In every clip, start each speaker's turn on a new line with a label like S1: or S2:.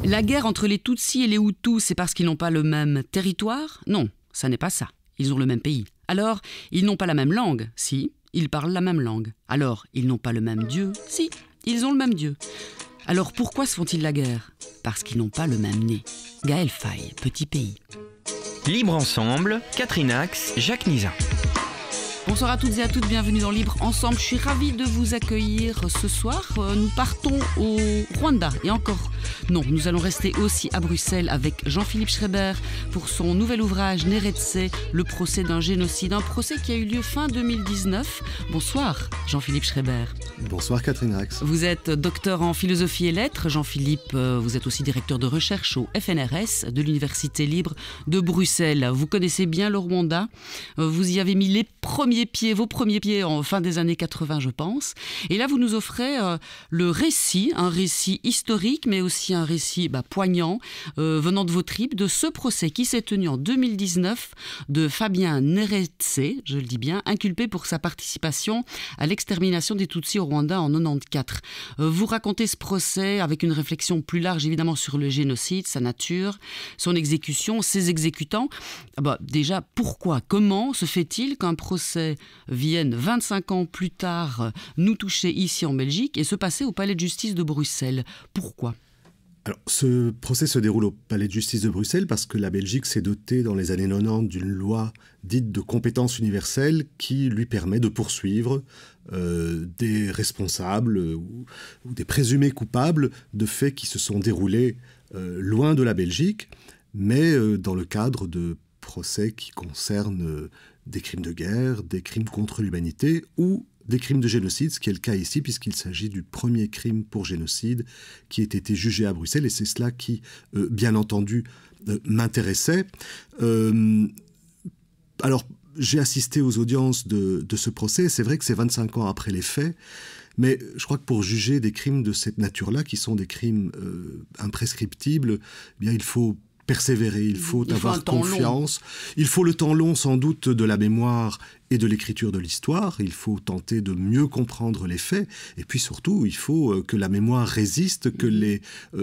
S1: La guerre entre les Tutsis et les Hutus, c'est parce qu'ils n'ont pas le même territoire? Non, ça n'est pas ça. Ils ont le même pays. Alors, ils n'ont pas la même langue? Si, ils parlent la même langue. Alors, ils n'ont pas le même Dieu? Si, ils ont le même Dieu. Alors, pourquoi se font-ils la guerre? Parce qu'ils n'ont pas le même nez. Gaël Faye, Petit Pays.
S2: Libre Ensemble, Catherine Ax, Jacques Nizan.
S1: Bonsoir à toutes et à toutes, bienvenue dans Libre Ensemble. Je suis ravie de vous accueillir ce soir. Nous partons au Rwanda et encore. Non, nous allons rester aussi à Bruxelles avec Jean-Philippe Schreiber pour son nouvel ouvrage Neretse, le procès d'un génocide. Un procès qui a eu lieu fin 2019. Bonsoir Jean-Philippe Schreiber.
S3: Bonsoir Catherine Ax.
S1: Vous êtes docteur en philosophie et lettres. Jean-Philippe, vous êtes aussi directeur de recherche au FNRS de l'Université libre de Bruxelles. Vous connaissez bien le Rwanda. Vous y avez mis les vos premiers pieds en fin des années 80, je pense. Et là, vous nous offrez le récit, un récit historique, mais aussi un récit poignant, venant de vos tripes, de ce procès qui s'est tenu en 2019 de Fabien Neretse, je le dis bien, inculpé pour sa participation à l'extermination des Tutsis au Rwanda en 94. Vous racontez ce procès avec une réflexion plus large, évidemment, sur le génocide, sa nature, son exécution, ses exécutants. Déjà, pourquoi, comment se fait-il qu'un procès vienne 25 ans plus tard nous toucher ici en Belgique et se passer au Palais de justice de Bruxelles? Pourquoi ?
S3: Alors, ce procès se déroule au Palais de justice de Bruxelles parce que la Belgique s'est dotée dans les années 90 d'une loi dite de compétence universelle qui lui permet de poursuivre des responsables ou des présumés coupables de faits qui se sont déroulés loin de la Belgique, mais dans le cadre de procès qui concernent des crimes de guerre, des crimes contre l'humanité ou des crimes de génocide, ce qui est le cas ici puisqu'il s'agit du premier crime pour génocide qui ait été jugé à Bruxelles, et c'est cela qui, bien entendu, m'intéressait. Alors, j'ai assisté aux audiences de ce procès, c'est vrai que c'est 25 ans après les faits, mais je crois que pour juger des crimes de cette nature-là, qui sont des crimes imprescriptibles, bien, il faut persévérer, il faut avoir confiance. Il faut le temps long, sans doute, de la mémoire et de l'écriture de l'histoire. Il faut tenter de mieux comprendre les faits. Et puis surtout, il faut que la mémoire résiste, que les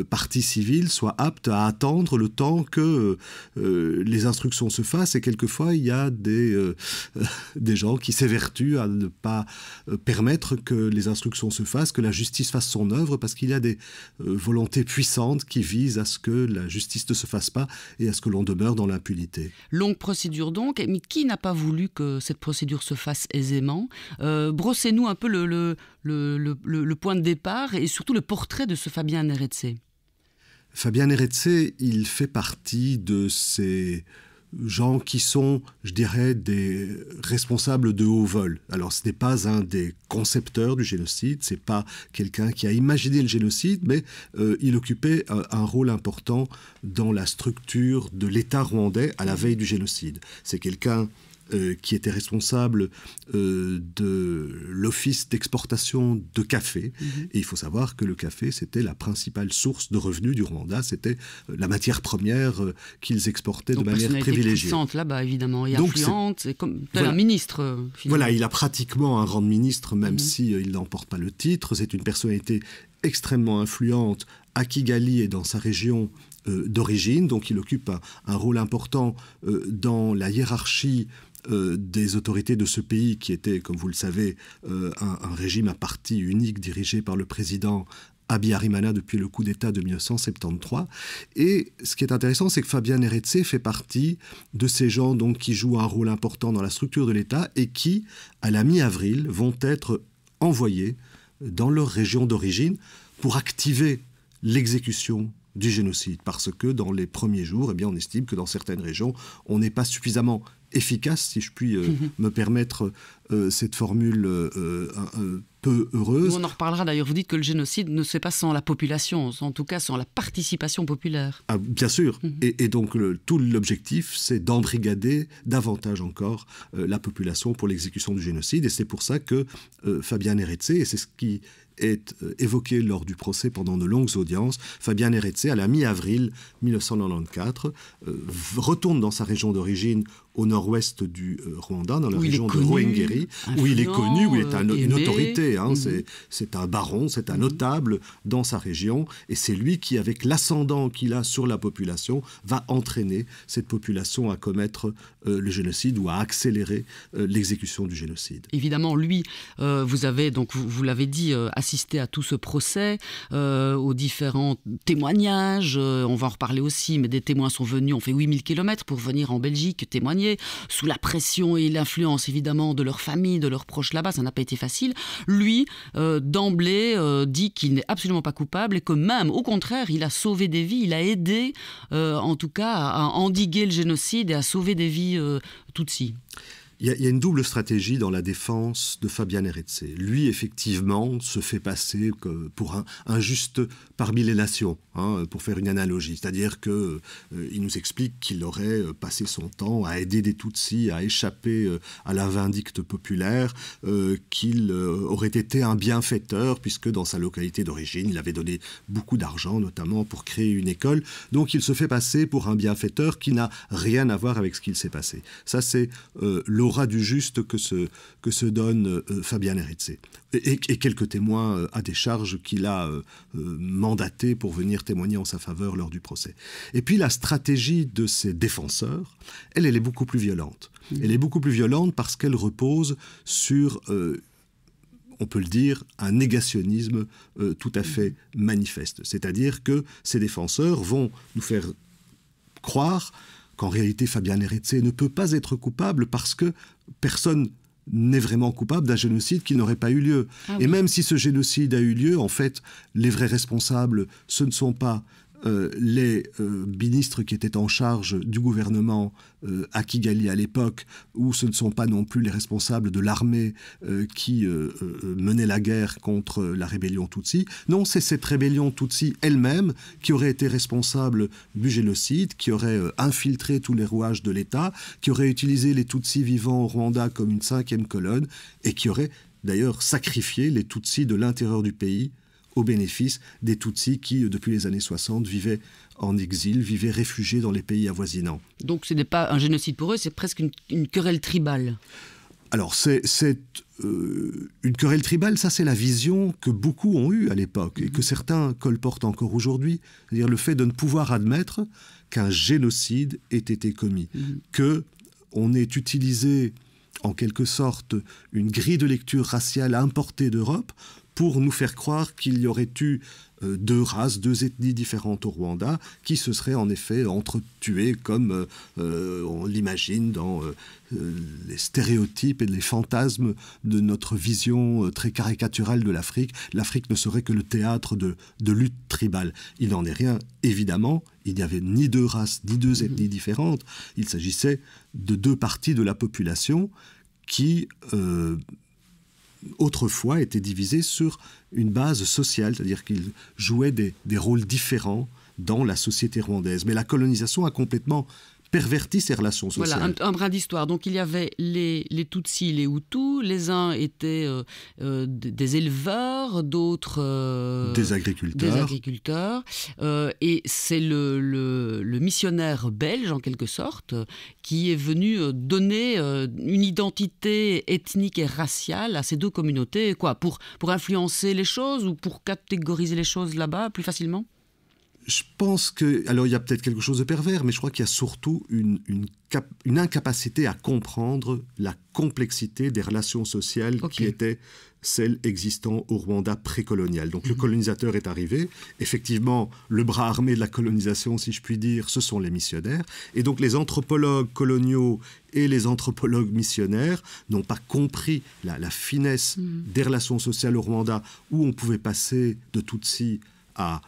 S3: parties civiles soient aptes à attendre le temps que les instructions se fassent. Et quelquefois, il y a des gens qui s'évertuent à ne pas permettre que les instructions se fassent, que la justice fasse son œuvre, parce qu'il y a des volontés puissantes qui visent à ce que la justice ne se fasse pas et à ce que l'on demeure dans l'impunité.
S1: Longue procédure donc, mais qui n'a pas voulu que cette procédure se fasse aisément? Brossez-nous un peu le point de départ et surtout le portrait de ce Fabien Neretse.
S3: Fabien Neretse, il fait partie de ces gens qui sont, je dirais, des responsables de haut vol. Alors, ce n'est pas un des concepteurs du génocide, c'est pas quelqu'un qui a imaginé le génocide, mais il occupait un rôle important dans la structure de l'État rwandais à la veille du génocide. C'est quelqu'un qui était responsable de l'office d'exportation de café. Et il faut savoir que le café, c'était la principale source de revenus du Rwanda. C'était la matière première qu'ils exportaient de manière privilégiée.
S1: Puissante là-bas, évidemment, et
S3: donc,
S1: influente. C'est comme un ministre, finalement.
S3: Voilà, il a pratiquement un rang de ministre, même s'il n'emporte pas le titre. C'est une personnalité extrêmement influente à Kigali et dans sa région d'origine. Donc, il occupe un rôle important dans la hiérarchie des autorités de ce pays qui était, comme vous le savez, un régime à parti unique dirigé par le président Habyarimana depuis le coup d'État de 1973. Et ce qui est intéressant, c'est que Fabien Neretse fait partie de ces gens donc, qui jouent un rôle important dans la structure de l'État et qui, à la mi-avril, vont être envoyés dans leur région d'origine pour activer l'exécution du génocide. Parce que dans les premiers jours, on estime que dans certaines régions, on n'est pas suffisamment efficace, si je puis me permettre cette formule peu heureuse.
S1: On en reparlera d'ailleurs. Vous dites que le génocide ne se fait pas sans la population, en tout cas sans la participation populaire.
S3: Ah, bien sûr. Et donc tout l'objectif, c'est d'embrigader davantage encore la population pour l'exécution du génocide. Et c'est pour ça que Fabien Neretse, et c'est ce qui est évoquée lors du procès pendant de longues audiences. Fabian Heretse, à la mi-avril 1994, retourne dans sa région d'origine au nord-ouest du Rwanda, dans la région de Ruhengeri, où il est connu, où il est une autorité. C'est un baron, c'est un notable dans sa région, et c'est lui qui, avec l'ascendant qu'il a sur la population, va entraîner cette population à commettre le génocide ou à accélérer l'exécution du génocide.
S1: Évidemment, lui, vous avez, donc vous l'avez dit, assisté à tout ce procès, aux différents témoignages, on va en reparler aussi, mais des témoins sont venus, on fait 8000 km pour venir en Belgique témoigner, sous la pression et l'influence évidemment de leur famille, de leurs proches là-bas, ça n'a pas été facile. Lui, d'emblée, dit qu'il n'est absolument pas coupable et que même, au contraire, il a sauvé des vies, il a aidé, en tout cas, à endiguer le génocide et à sauver des vies Tutsis.
S3: Il y a une double stratégie dans la défense de Fabian Heretse. Lui, effectivement, se fait passer pour un juste parmi les nations, pour faire une analogie. C'est-à-dire qu'il nous explique qu'il aurait passé son temps à aider des Tutsis à échapper à la vindicte populaire, qu'il aurait été un bienfaiteur, puisque dans sa localité d'origine, il avait donné beaucoup d'argent, notamment pour créer une école. Donc il se fait passer pour un bienfaiteur qui n'a rien à voir avec ce qu'il s'est passé. Ça, c'est l'aura du juste que se donne Fabian Heretse. Et quelques témoins à des charges qu'il a mandatés pour venir témoigner en sa faveur lors du procès. Et puis la stratégie de ses défenseurs, elle est beaucoup plus violente. Elle est beaucoup plus violente parce qu'elle repose sur on peut le dire, un négationnisme tout à fait manifeste. C'est-à-dire que ces défenseurs vont nous faire croire qu'en réalité, Fabian Heretse ne peut pas être coupable parce que personne n'est vraiment coupable d'un génocide qui n'aurait pas eu lieu. Et même si ce génocide a eu lieu, en fait, les vrais responsables, ce ne sont pas les ministres qui étaient en charge du gouvernement à Kigali à l'époque, ou ce ne sont pas non plus les responsables de l'armée qui menait la guerre contre la rébellion Tutsi. Non, c'est cette rébellion Tutsi elle-même qui aurait été responsable du génocide, qui aurait infiltré tous les rouages de l'État, qui aurait utilisé les Tutsis vivant au Rwanda comme une cinquième colonne, et qui aurait d'ailleurs sacrifié les Tutsis de l'intérieur du pays au bénéfice des Tutsis qui, depuis les années 60, vivaient en exil, vivaient réfugiés dans les pays avoisinants.
S1: Donc ce n'est pas un génocide pour eux, c'est presque une querelle tribale.
S3: Alors c'est une querelle tribale, ça c'est la vision que beaucoup ont eue à l'époque et que certains colportent encore aujourd'hui, c'est-à-dire le fait de ne pouvoir admettre qu'un génocide ait été commis, qu'on ait utilisé en quelque sorte une grille de lecture raciale importée d'Europe pour nous faire croire qu'il y aurait eu deux races, deux ethnies différentes au Rwanda, qui se seraient en effet entretuées comme on l'imagine dans les stéréotypes et les fantasmes de notre vision très caricaturale de l'Afrique. L'Afrique ne serait que le théâtre de lutte tribale. Il n'en est rien, évidemment. Il n'y avait ni deux races, ni deux ethnies différentes. Il s'agissait de deux parties de la population qui autrefois étaient divisés sur une base sociale, c'est-à-dire qu'ils jouaient des rôles différents dans la société rwandaise. Mais la colonisation a complètement perverti ces relations sociales.
S1: Voilà, un brin d'histoire. Donc il y avait les Tutsis, les Hutus. Les uns étaient des éleveurs, d'autres
S3: des agriculteurs.
S1: Et c'est le missionnaire belge, en quelque sorte, qui est venu donner une identité ethnique et raciale à ces deux communautés. Quoi, pour influencer les choses ou pour catégoriser les choses là-bas plus facilement ?
S3: Je pense que, alors il y a peut-être quelque chose de pervers, mais je crois qu'il y a surtout une incapacité à comprendre la complexité des relations sociales qui étaient celles existant au Rwanda précolonial. Donc le colonisateur est arrivé, effectivement le bras armé de la colonisation, si je puis dire, ce sont les missionnaires, et donc les anthropologues coloniaux et les anthropologues missionnaires n'ont pas compris la finesse des relations sociales au Rwanda, où on pouvait passer de Tutsi à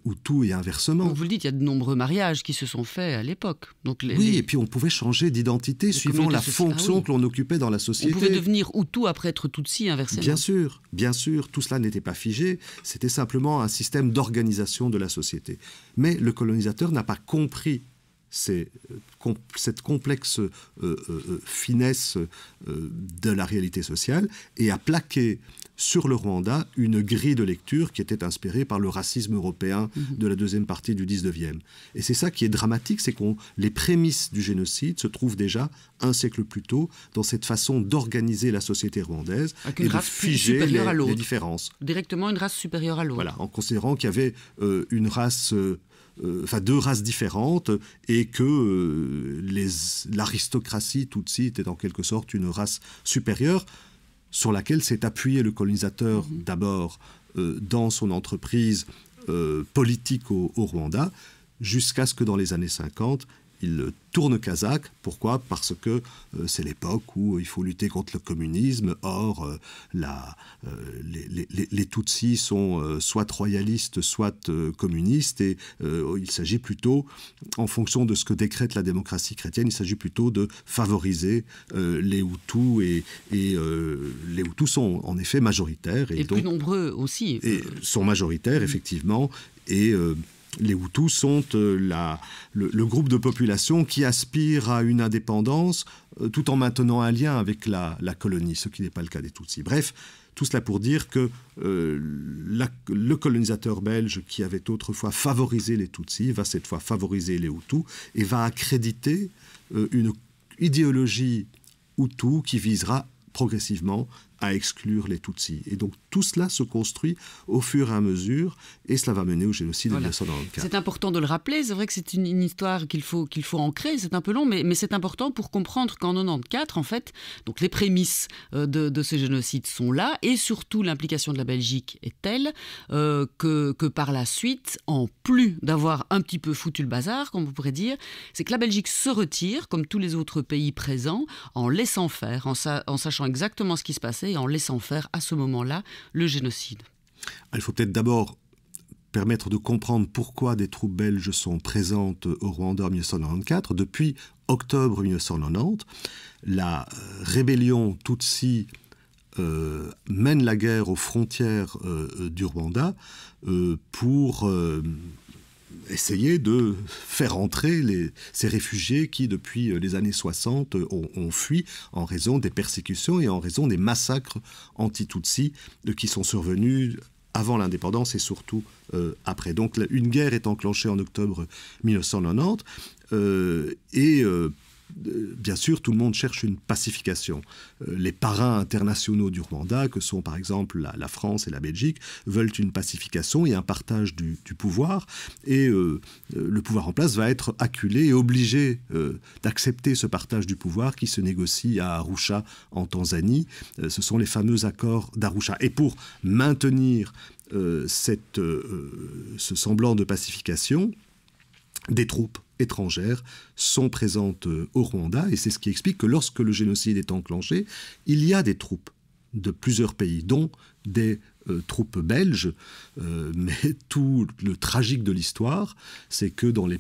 S3: Hutu et inversement.
S1: Donc vous le dites, il y a de nombreux mariages qui se sont faits à l'époque. Donc
S3: et puis on pouvait changer d'identité suivant la fonction que l'on occupait dans la société.
S1: On pouvait devenir Hutu après être Tutsi, inversement.
S3: Bien sûr, tout cela n'était pas figé, c'était simplement un système d'organisation de la société. Mais le colonisateur n'a pas compris cette complexe finesse de la réalité sociale et a plaqué sur le Rwanda une grille de lecture qui était inspirée par le racisme européen de la deuxième partie du 19e. Et c'est ça qui est dramatique, c'est que les prémices du génocide se trouvent déjà un siècle plus tôt dans cette façon d'organiser la société rwandaise et de figer les différences.
S1: Directement une race supérieure à l'autre.
S3: Voilà, en considérant qu'il y avait une race... deux races différentes et que l'aristocratie Tutsi était en quelque sorte une race supérieure sur laquelle s'est appuyé le colonisateur d'abord dans son entreprise politique au Rwanda, jusqu'à ce que dans les années 50, il tourne kazakh. Pourquoi ? Parce que c'est l'époque où il faut lutter contre le communisme. Or, les Tutsis sont soit royalistes, soit communistes. Et il s'agit plutôt, en fonction de ce que décrète la démocratie chrétienne, il s'agit plutôt de favoriser les Hutus. Et les Hutus sont en effet majoritaires.
S1: Et donc, plus nombreux aussi.
S3: Et sont majoritaires, effectivement. Et... les Hutus sont le groupe de population qui aspire à une indépendance tout en maintenant un lien avec la colonie, ce qui n'est pas le cas des Tutsis. Bref, tout cela pour dire que le colonisateur belge qui avait autrefois favorisé les Tutsis va cette fois favoriser les Hutus et va accréditer une idéologie Hutu qui visera progressivement à exclure les Tutsis. Et donc tout cela se construit au fur et à mesure et cela va mener au génocide de 1994.
S1: C'est important de le rappeler, c'est vrai que c'est une histoire qu'il faut ancrer, c'est un peu long, mais c'est important pour comprendre qu'en 1994, en fait, donc les prémices de ce génocide sont là et surtout l'implication de la Belgique est telle que par la suite, en plus d'avoir un petit peu foutu le bazar, comme on pourrait dire, c'est que la Belgique se retire, comme tous les autres pays présents, en laissant faire, en sachant exactement ce qui se passait et en laissant faire à ce moment-là le génocide.
S3: Il faut peut-être d'abord permettre de comprendre pourquoi des troupes belges sont présentes au Rwanda en 1994. Depuis octobre 1990, la rébellion Tutsi mène la guerre aux frontières du Rwanda pour essayer de faire entrer ces réfugiés qui, depuis les années 60, ont fui en raison des persécutions et en raison des massacres anti-Tutsis qui sont survenus avant l'indépendance et surtout après. Donc une guerre est enclenchée en octobre 1990 bien sûr, tout le monde cherche une pacification. Les parrains internationaux du Rwanda, que sont par exemple la France et la Belgique, veulent une pacification et un partage du pouvoir. Et le pouvoir en place va être acculé et obligé d'accepter ce partage du pouvoir qui se négocie à Arusha en Tanzanie. Ce sont les fameux accords d'Arusha. Et pour maintenir ce semblant de pacification, des troupes étrangères sont présentes au Rwanda et c'est ce qui explique que lorsque le génocide est enclenché, il y a des troupes de plusieurs pays, dont des troupes belges. Mais tout le tragique de l'histoire, c'est que dans les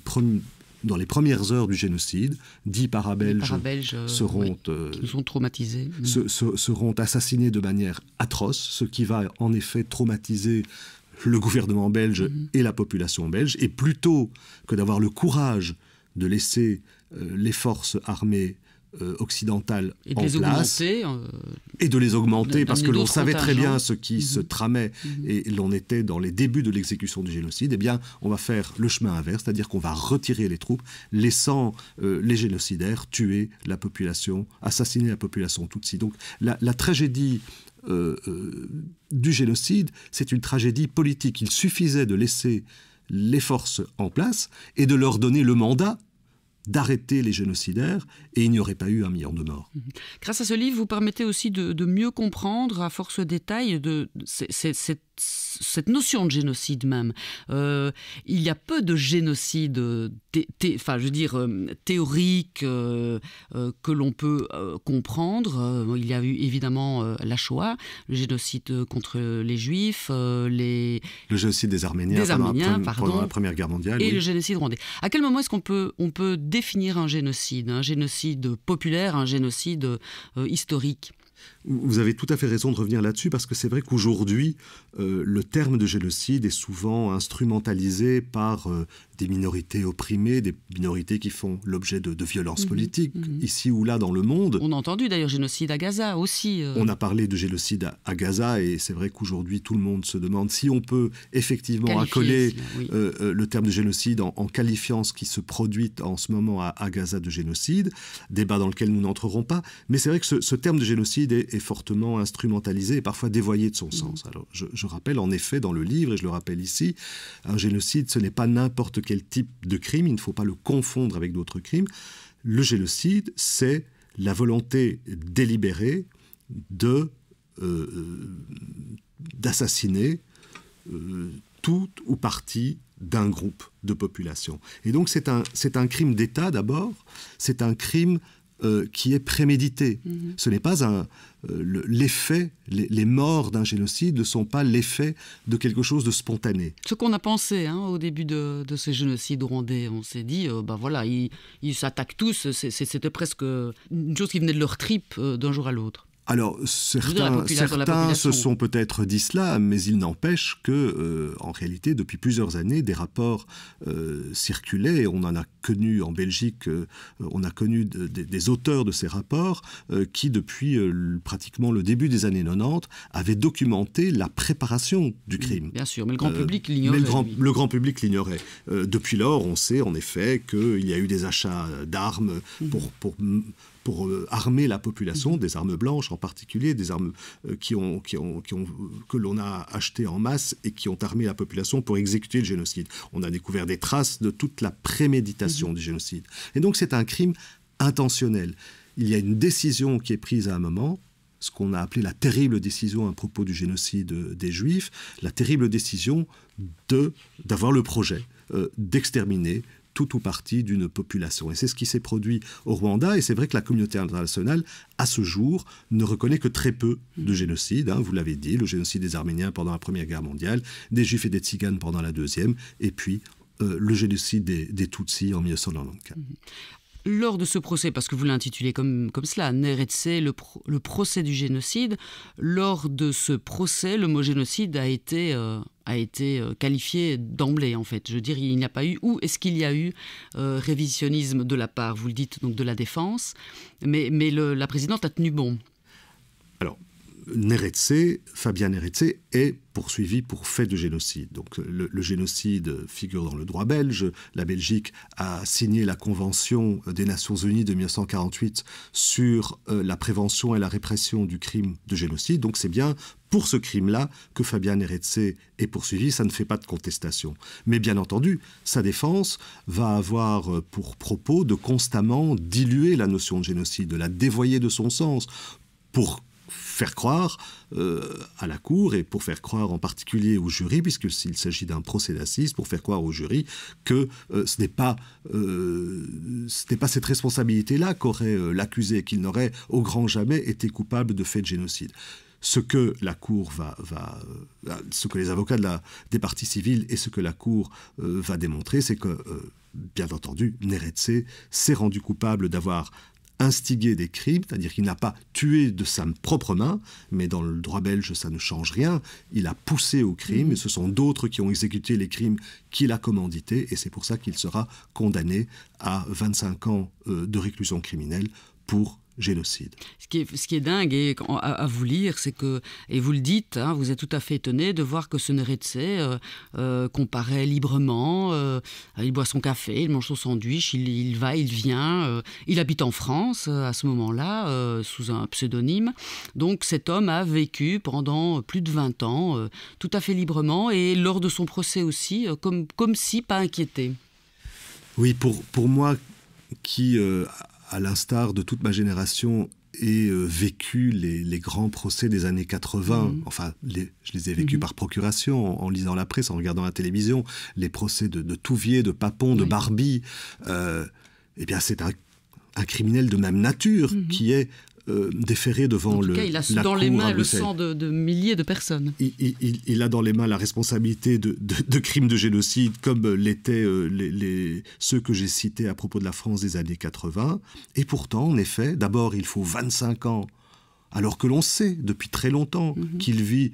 S3: premières heures du génocide, 10 parabelges seront,
S1: qui nous ont traumatisés.
S3: seront assassinés de manière atroce, ce qui va en effet traumatiser le gouvernement belge et la population belge. Et plutôt que d'avoir le courage de laisser les forces armées occidentales en place et de les augmenter parce que l'on savait très bien ce qui se tramait et l'on était dans les débuts de l'exécution du génocide, eh bien on va faire le chemin inverse, c'est-à-dire qu'on va retirer les troupes, laissant les génocidaires tuer la population, assassiner la population Tutsi. Donc la tragédie du génocide, c'est une tragédie politique. Il suffisait de laisser les forces en place et de leur donner le mandat d'arrêter les génocidaires et il n'y aurait pas eu 1 million de morts.
S1: Grâce à ce livre, vous permettez aussi de mieux comprendre, à force de détails, cette notion de génocide même. Il y a peu de génocides théoriques que l'on peut comprendre. Il y a eu évidemment la Shoah, le génocide contre les Juifs, le
S3: génocide des Arméniens, pendant la Première Guerre mondiale.
S1: Et le génocide rwandais. À quel moment est-ce qu'on peut définir un génocide populaire, un génocide historique ?
S3: Vous avez tout à fait raison de revenir là-dessus, parce que c'est vrai qu'aujourd'hui, le terme de génocide est souvent instrumentalisé par des minorités opprimées, des minorités qui font l'objet de violences politiques, ici ou là dans le monde.
S1: On a entendu d'ailleurs génocide à Gaza aussi.
S3: On a parlé de génocide à Gaza, et c'est vrai qu'aujourd'hui, tout le monde se demande si on peut effectivement accoler le terme de génocide en qualifiant ce qui se produit en ce moment à Gaza de génocide, débat dans lequel nous n'entrerons pas. Mais c'est vrai que ce terme de génocide est fortement instrumentalisé et parfois dévoyé de son sens. Alors, je rappelle en effet dans le livre, et je le rappelle ici, un génocide, ce n'est pas n'importe quel type de crime, il ne faut pas le confondre avec d'autres crimes. Le génocide, c'est la volonté délibérée d'assassiner toute ou partie d'un groupe de population. Et donc c'est un crime d'État d'abord, c'est un crime qui est prémédité. Ce n'est pas l'effet, les morts d'un génocide ne sont pas l'effet de quelque chose de spontané.
S1: Ce qu'on a pensé au début de ces génocides rwandais, on s'est dit, voilà, ils s'attaquent tous, c'était presque une chose qui venait de leur tripe d'un jour à l'autre.
S3: Alors, certains se sont peut-être dit cela, mais il n'empêche que, en réalité, depuis plusieurs années, des rapports circulaient. On en a connu en Belgique, on a connu des auteurs de ces rapports qui, depuis pratiquement le début des années 90, avaient documenté la préparation du crime.
S1: Bien sûr, mais le grand public l'ignorait.
S3: Le grand public l'ignorait. Depuis lors, on sait en effet qu'il y a eu des achats d'armes pour armer la population, des armes blanches en particulier, des armes que l'on a achetées en masse et qui ont armé la population pour exécuter le génocide. On a découvert des traces de toute la préméditation du génocide. Et donc c'est un crime intentionnel. Il y a une décision qui est prise à un moment, ce qu'on a appelé la terrible décision à propos du génocide des Juifs, la terrible décision d'avoir le projet d'exterminer tout ou partie d'une population. Et c'est ce qui s'est produit au Rwanda, et c'est vrai que la communauté internationale, à ce jour, ne reconnaît que très peu de génocides. Vous l'avez dit, le génocide des Arméniens pendant la Première Guerre mondiale, des Juifs et des Tziganes pendant la Deuxième, et puis le génocide des Tutsis en 1994.
S1: Lors de ce procès, parce que vous l'intitulez comme cela, Neretse, le procès du génocide, lors de ce procès, le mot génocide a été qualifié d'emblée, en fait. Je veux dire, il n'y a pas eu, ou est-ce qu'il y a eu révisionnisme de la part, vous le dites, donc de la défense, mais la présidente a tenu bon. Alors,
S3: Fabien Neretse est poursuivi pour fait de génocide. Donc le génocide figure dans le droit belge. La Belgique a signé la Convention des Nations Unies de 1948 sur la prévention et la répression du crime de génocide. Donc c'est bien pour ce crime-là que Fabien Neretse est poursuivi. Ça ne fait pas de contestation. Mais bien entendu, sa défense va avoir pour propos de constamment diluer la notion de génocide, de la dévoyer de son sens pour faire croire à la Cour, et pour faire croire en particulier au jury, puisqu'il s'agit d'un procès d'assises, pour faire croire au jury que ce n'est pas cette responsabilité-là qu'aurait l'accusé, qu'il n'aurait au grand jamais été coupable de faits de génocide. Ce que la Cour ce que les avocats des parties civiles et ce que la Cour va démontrer, c'est que, bien entendu, Neretse s'est rendu coupable d'avoir instigué des crimes, c'est-à-dire qu'il n'a pas tué de sa propre main, mais dans le droit belge, ça ne change rien. Il a poussé au crime, et ce sont d'autres qui ont exécuté les crimes qu'il a commandités, et c'est pour ça qu'il sera condamné à 25 ans de réclusion criminelle pour génocide.
S1: Ce qui est dingue et à vous lire, c'est que, et vous le dites, vous êtes tout à fait étonné de voir que ce Neretse comparaît librement, il boit son café, il mange son sandwich, il va, il vient, il habite en France à ce moment-là, sous un pseudonyme. Donc cet homme a vécu pendant plus de 20 ans, tout à fait librement, et lors de son procès aussi, comme si pas inquiété.
S3: Oui, pour moi, qui... à l'instar de toute ma génération, ai vécu les grands procès des années 80. Enfin, je les ai vécus par procuration, en lisant la presse, en regardant la télévision. Les procès de Touvier, de Papon, de Barbie. Eh bien, c'est un criminel de même nature qui est déféré devant
S1: en tout cas, il a dans les mains le sang de milliers de personnes.
S3: Il a dans les mains la responsabilité de crimes de génocide, comme l'étaient ceux que j'ai cités à propos de la France des années 80. Et pourtant, en effet, d'abord, il faut 25 ans alors que l'on sait depuis très longtemps qu'il vit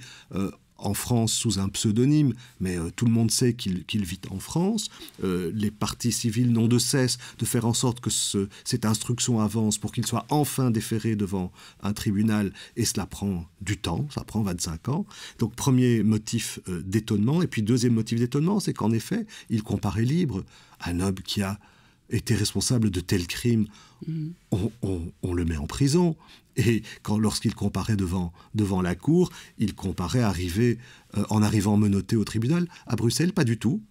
S3: en France sous un pseudonyme, mais tout le monde sait qu'il vit en France. Les partis civils n'ont de cesse de faire en sorte que cette instruction avance pour qu'il soit enfin déféré devant un tribunal, et cela prend du temps, ça prend 25 ans. Donc premier motif d'étonnement, et puis deuxième motif d'étonnement, c'est qu'en effet, il comparait libre un homme qui a été responsable de tels crimes, on le met en prison. Et lorsqu'il comparait devant la cour, il comparait en arrivant menotté au tribunal. À Bruxelles, pas du tout.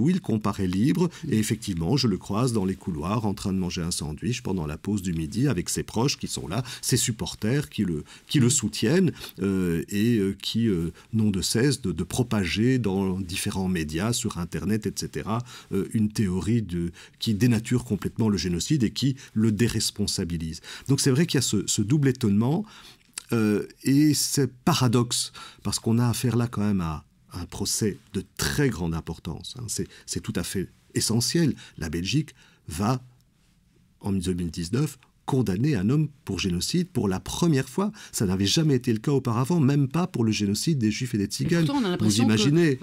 S3: Il comparait libre. Et effectivement, je le croise dans les couloirs en train de manger un sandwich pendant la pause du midi avec ses proches qui sont là, ses supporters qui le soutiennent et qui n'ont de cesse de propager dans différents médias, sur Internet, etc., une théorie qui dénature complètement le génocide et qui le déresponsabilise. Donc c'est vrai qu'il y a ce double étonnement et c'est paradoxe parce qu'on a affaire là quand même à un procès de très grande importance. C'est tout à fait essentiel. La Belgique va, en 2019, condamner un homme pour génocide pour la première fois. Ça n'avait jamais été le cas auparavant, même pas pour le génocide des Juifs et des Tziganes.
S1: Pourtant, on a l'impression
S3: vous imaginez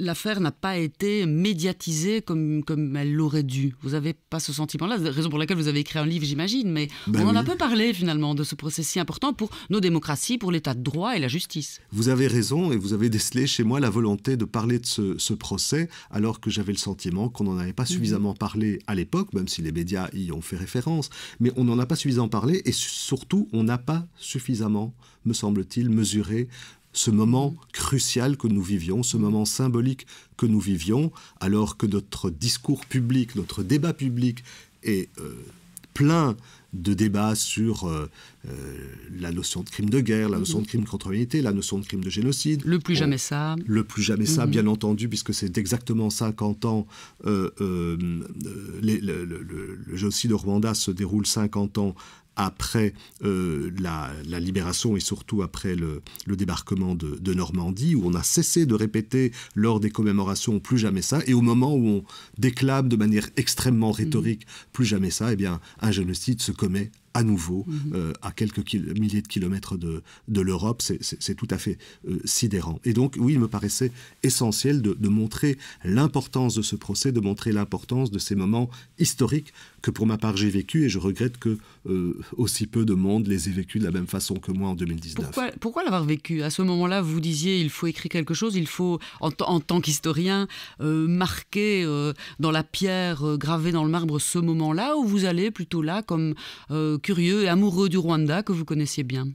S1: l'affaire n'a pas été médiatisée comme elle l'aurait dû. Vous n'avez pas ce sentiment-là, c'est la raison pour laquelle vous avez écrit un livre, j'imagine, mais on en a peu parlé finalement de ce procès si important pour nos démocraties, pour l'état de droit et la justice.
S3: Vous avez raison et vous avez décelé chez moi la volonté de parler de ce procès alors que j'avais le sentiment qu'on n'en avait pas suffisamment parlé à l'époque, même si les médias y ont fait référence, mais on n'en a pas suffisamment parlé et surtout on n'a pas suffisamment, me semble-t-il, mesuré ce moment crucial que nous vivions, ce moment symbolique que nous vivions, alors que notre discours public, notre débat public est plein de débats sur la notion de crime de guerre, la notion de crime contre l'humanité, la notion de crime de génocide.
S1: Le plus jamais ça.
S3: Le plus jamais ça, bien entendu, puisque c'est exactement 50 ans. Le génocide au Rwanda se déroule 50 ans après la libération et surtout après le débarquement de Normandie, où on a cessé de répéter lors des commémorations « plus jamais ça », et au moment où on déclame de manière extrêmement rhétorique « plus jamais ça », eh bien, un génocide se commet à nouveau à quelques milliers de kilomètres de l'Europe. C'est tout à fait sidérant. Et donc, oui, il me paraissait essentiel de montrer l'importance de ce procès, de montrer l'importance de ces moments historiques que pour ma part j'ai vécu, et je regrette que aussi peu de monde les ait vécus de la même façon que moi en 2019.
S1: Pourquoi l'avoir vécu? À ce moment-là, vous disiez il faut écrire quelque chose, il faut, en tant qu'historien, marquer dans la pierre, graver dans le marbre ce moment-là, ou vous allez plutôt là comme curieux et amoureux du Rwanda que vous connaissiez bien?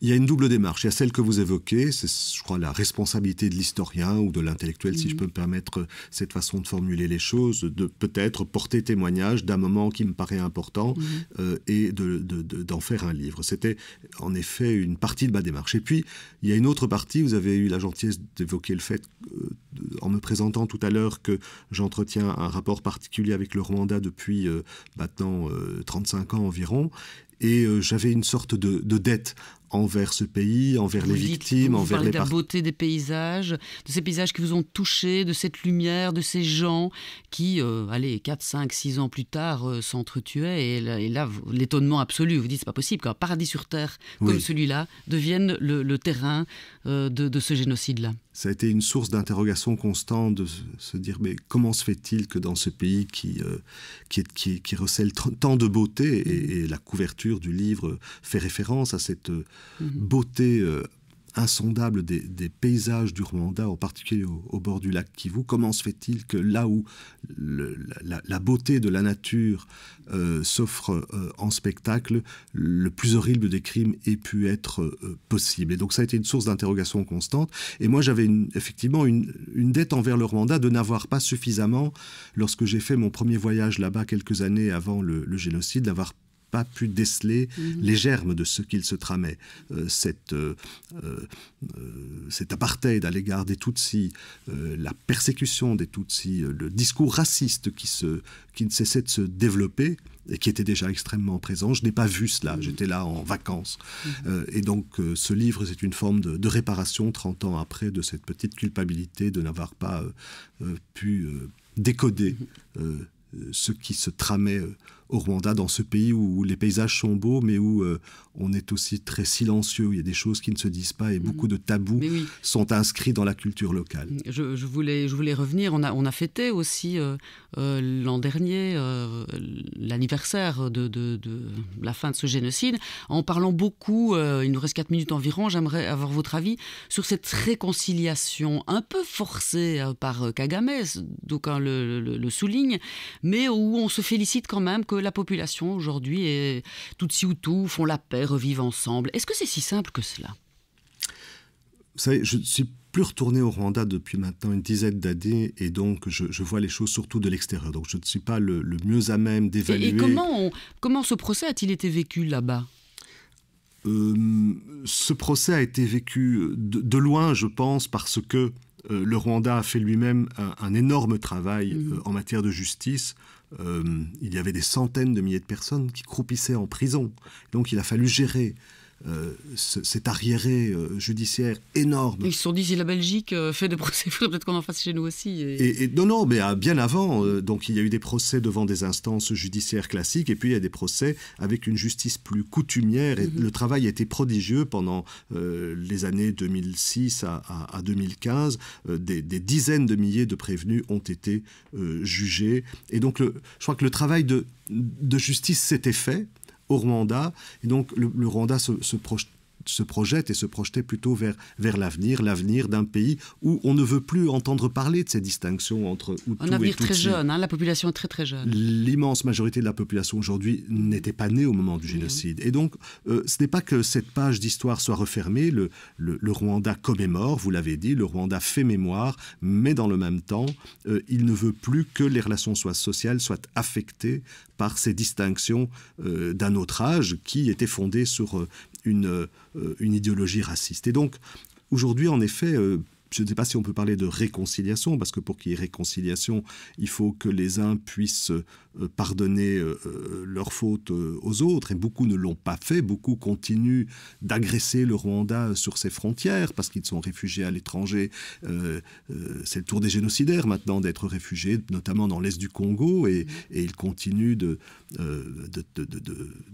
S3: Il y a une double démarche. Il y a celle que vous évoquez, c'est, je crois, la responsabilité de l'historien ou de l'intellectuel, si je peux me permettre cette façon de formuler les choses, de peut-être porter témoignage d'un moment qui me paraît important et d'en faire un livre. C'était en effet une partie de ma démarche. Et puis, il y a une autre partie, vous avez eu la gentillesse d'évoquer le fait, en me présentant tout à l'heure, que j'entretiens un rapport particulier avec le Rwanda depuis maintenant 35 ans environ. Et j'avais une sorte de dette envers ce pays, envers les victimes, envers les...
S1: de la beauté des paysages, de ces paysages qui vous ont touché, de cette lumière, de ces gens qui, 4, 5, 6 ans plus tard, s'entretuaient. Et là, l'étonnement absolu, vous dites, c'est pas possible qu'un paradis sur Terre comme celui-là devienne le terrain de ce génocide-là.
S3: Ça a été une source d'interrogation constante de se dire, mais comment se fait-il que dans ce pays qui recèle tant de beauté, et la couverture du livre fait référence à cette beauté insondable des paysages du Rwanda, en particulier au bord du lac Kivu, comment se fait-il que là où la beauté de la nature s'offre en spectacle, le plus horrible des crimes ait pu être possible. Et donc ça a été une source d'interrogation constante. Et moi j'avais effectivement une dette envers le Rwanda de n'avoir pas suffisamment, lorsque j'ai fait mon premier voyage là-bas quelques années avant le génocide, d'avoir pas pu déceler les germes de ce qu'il se tramait. Cet apartheid à l'égard des Tutsis, la persécution des Tutsis, le discours raciste qui ne cessait de se développer et qui était déjà extrêmement présent. Je n'ai pas vu cela, j'étais là en vacances. Et donc ce livre, c'est une forme de réparation 30 ans après de cette petite culpabilité de n'avoir pas pu décoder ce qui se tramait au Rwanda, dans ce pays où les paysages sont beaux, mais où on est aussi très silencieux. Il y a des choses qui ne se disent pas et beaucoup de tabous sont inscrits dans la culture locale.
S1: Je voulais revenir. On a fêté aussi l'an dernier l'anniversaire de la fin de ce génocide. En parlant beaucoup, il nous reste 4 minutes environ, j'aimerais avoir votre avis sur cette réconciliation un peu forcée par Kagame, d'aucuns le soulignent, mais où on se félicite quand même que la population aujourd'hui est Tutsi Hutu, font la paix, revivent ensemble. Est-ce que c'est si simple que cela ?
S3: Vous savez, je ne suis plus retourné au Rwanda depuis maintenant une dizaine d'années et donc je vois les choses surtout de l'extérieur. Donc je ne suis pas le mieux à même d'évaluer.
S1: Et comment ce procès a-t-il été vécu là-bas ?
S3: Ce procès a été vécu de loin, je pense, parce que le Rwanda a fait lui-même un énorme travail en matière de justice. Il y avait des centaines de milliers de personnes qui croupissaient en prison. Donc il a fallu gérer cet arriéré judiciaire énorme.
S1: Ils se sont dit, si la Belgique fait des procès, il faudrait peut-être qu'on en fasse chez nous aussi.
S3: Non, mais bien avant. Donc il y a eu des procès devant des instances judiciaires classiques, et puis il y a des procès avec une justice plus coutumière. Et le travail a été prodigieux pendant les années 2006 à 2015. Des dizaines de milliers de prévenus ont été jugés. Et donc je crois que le travail de justice s'était fait au Rwanda, et donc le Rwanda se projette et se projetait plutôt vers l'avenir d'un pays où on ne veut plus entendre parler de ces distinctions entre Hutu et Tutsi.
S1: Un avenir très jeune, la population est très très jeune.
S3: L'immense majorité de la population aujourd'hui n'était pas née au moment du génocide. Et donc, ce n'est pas que cette page d'histoire soit refermée, le Rwanda commémore, vous l'avez dit, le Rwanda fait mémoire, mais dans le même temps, il ne veut plus que les relations sociales soient affectées par ces distinctions d'un autre âge qui étaient fondées sur une idéologie raciste. Et donc, aujourd'hui, en effet, je ne sais pas si on peut parler de réconciliation, parce que pour qu'il y ait réconciliation, il faut que les uns puissent pardonner leurs fautes aux autres, et beaucoup ne l'ont pas fait. Beaucoup continuent d'agresser le Rwanda sur ses frontières, parce qu'ils sont réfugiés à l'étranger. C'est le tour des génocidaires maintenant d'être réfugiés, notamment dans l'est du Congo, et ils continuent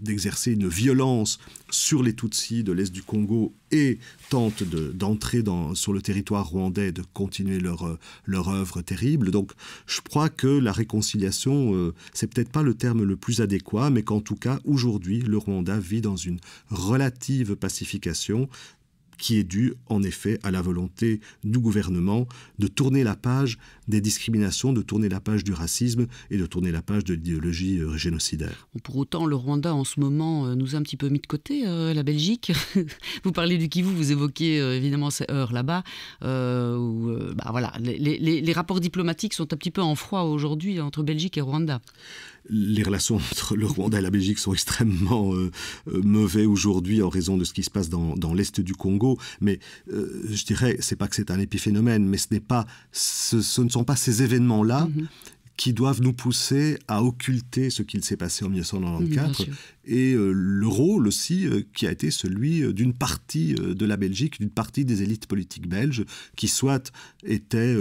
S3: d'exercer une violence sur les Tutsis de l'est du Congo et tentent d'entrer sur le territoire rwandais et de continuer leur œuvre terrible. Donc je crois que la réconciliation, c'est peut-être pas le terme le plus adéquat, mais qu'en tout cas, aujourd'hui, le Rwanda vit dans une relative pacification qui est due, en effet, à la volonté du gouvernement de tourner la page des discriminations, de tourner la page du racisme et de tourner la page de l'idéologie génocidaire.
S1: Pour autant, le Rwanda, en ce moment, nous a un petit peu mis de côté, la Belgique. Vous parlez du Kivu, vous évoquez évidemment ces heures là-bas, où voilà, les rapports diplomatiques sont un petit peu en froid aujourd'hui entre Belgique et Rwanda.
S3: Les relations entre le Rwanda et la Belgique sont extrêmement mauvais aujourd'hui en raison de ce qui se passe dans l'est du Congo. Mais je dirais, c'est pas que c'est un épiphénomène, mais ce ne sont pas ces événements-là qui doivent nous pousser à occulter ce qu'il s'est passé en 1994 et le rôle aussi qui a été celui d'une partie de la Belgique, d'une partie des élites politiques belges qui soit étaient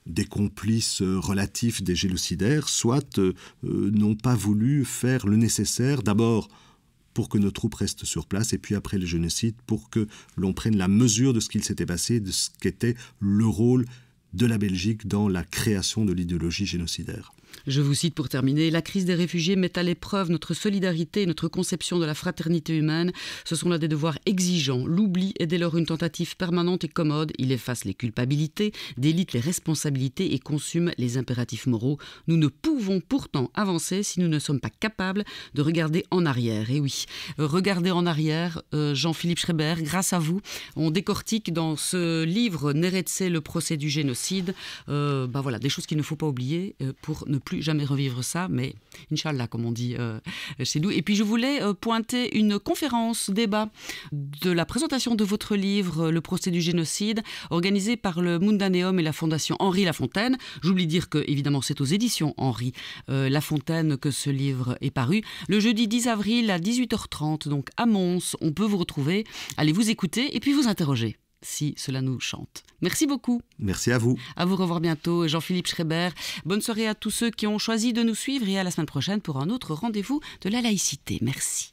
S3: des complices relatifs des génocidaires, soit n'ont pas voulu faire le nécessaire, d'abord pour que nos troupes restent sur place, et puis après le génocide, pour que l'on prenne la mesure de ce qu'il s'était passé, de ce qu'était le rôle de la Belgique dans la création de l'idéologie génocidaire.
S1: Je vous cite pour terminer. La crise des réfugiés met à l'épreuve notre solidarité et notre conception de la fraternité humaine. Ce sont là des devoirs exigeants. L'oubli est dès lors une tentative permanente et commode. Il efface les culpabilités, délite les responsabilités et consume les impératifs moraux. Nous ne pouvons pourtant avancer si nous ne sommes pas capables de regarder en arrière. Et oui, regarder en arrière, Jean-Philippe Schreiber, grâce à vous, on décortique dans ce livre Neretse, le procès du génocide, voilà, des choses qu'il ne faut pas oublier pour ne plus jamais revivre ça, mais Inch'Allah, comme on dit chez nous. Et puis je voulais pointer une conférence débat de la présentation de votre livre Le procès du génocide, organisée par le Mundaneum et la Fondation Henri Lafontaine. J'oublie de dire que, évidemment, c'est aux éditions Henri Lafontaine que ce livre est paru. Le jeudi 10 avril à 18h30, donc à Mons, on peut vous retrouver. Allez vous écouter et puis vous interroger. si cela nous chante. Merci beaucoup.
S3: Merci à vous.
S1: À vous revoir bientôt, Jean-Philippe Schreiber. Bonne soirée à tous ceux qui ont choisi de nous suivre et à la semaine prochaine pour un autre rendez-vous de la laïcité. Merci.